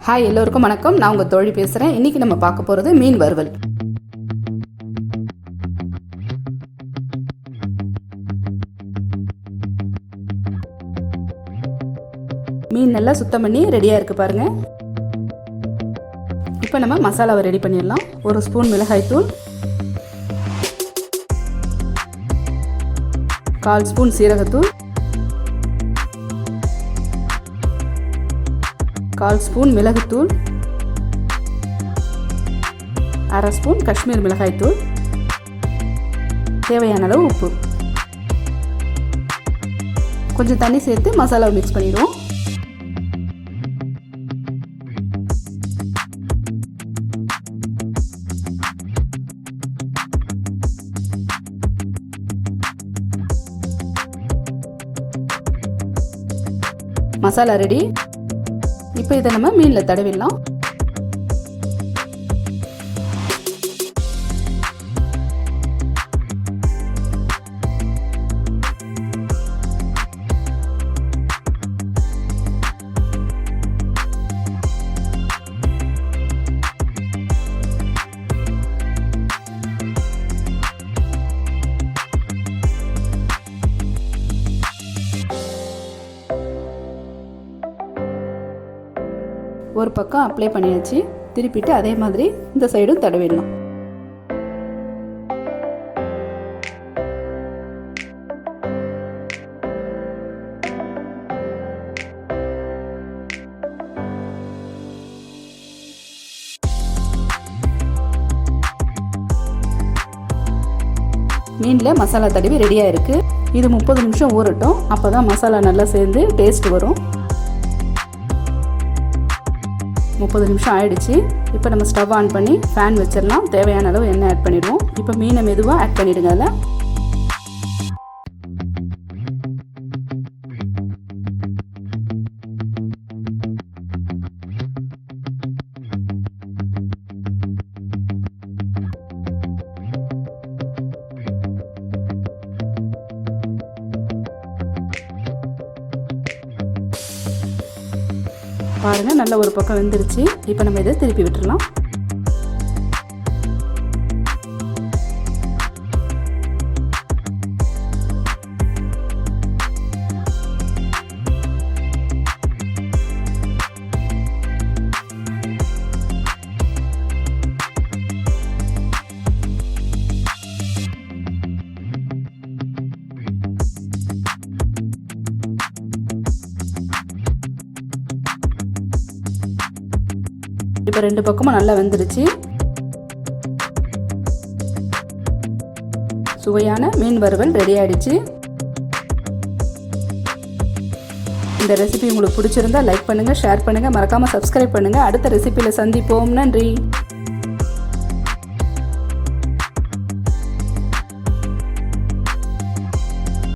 Hi எல்லோருக்கும் வணக்கம். நான் உங்கள் தோழி பேசுகிறேன். இன்றைக்கி நம்ம பார்க்க போகிறது மீன் வறுவல். மீன் நல்லா சுத்தம் பண்ணி ரெடியாக இருக்குது பாருங்கள். இப்போ நம்ம மசாலாவை ரெடி பண்ணிடலாம். 1 ஸ்பூன் மிளகாய்த்தூள், 1/4 ஸ்பூன் சீரகத்தூள், 1/4 ஸ்பூன் மிளகுத்தூள், 1/2 ஸ்பூன் காஷ்மீர் மிளகாய்த்தூள், தேவையான அளவு உப்பு, கொஞ்சம் தண்ணி சேர்த்து மசாலாவை மிக்ஸ் பண்ணிடுவோம். மசாலா ரெடி. இப்போ இதை நம்ம மீனில் தடவிடலாம். ஒரு பக்கம் அப்ளை பண்ணியாச்சு. திருப்பிட்டு அதே மாதிரி இந்த சைடும் தடவிடலாம். மீனில் மசாலா தடவி ரெடியாக இருக்குது. இது 30 நிமிஷம் ஊறட்டும். அப்போ தான் மசாலா நல்லா சேர்ந்து டேஸ்ட் வரும். 30 நிமிஷம் ஆயிடுச்சு. இப்போ நம்ம ஸ்டவ் ஆன் பண்ணி ஃபேன் வச்சிடலாம். தேவையான அளவு எண்ணெய் ஆட் பண்ணிடுவோம். இப்போ மீனை மெதுவாக ஆட் பண்ணிடுங்க. அதில் பாருங்க, நல்ல ஒரு பக்கம் வெந்துருச்சு. இப்போ நம்ம இதை திருப்பி விட்டுறலாம். இப்போ 2 பக்கமும் நல்லா வெந்துருச்சு. சுவையான மீன் வறுவல் ரெடி ஆயிடுச்சு. இந்த ரெசிபி உங்களுக்கு பிடிச்சிருந்தா லைக் பண்ணுங்க, ஷேர் பண்ணுங்க, மறக்காம சப்ஸ்கிரைப் பண்ணுங்க. அடுத்த ரெசிபியில் சந்திப்போம். நன்றி.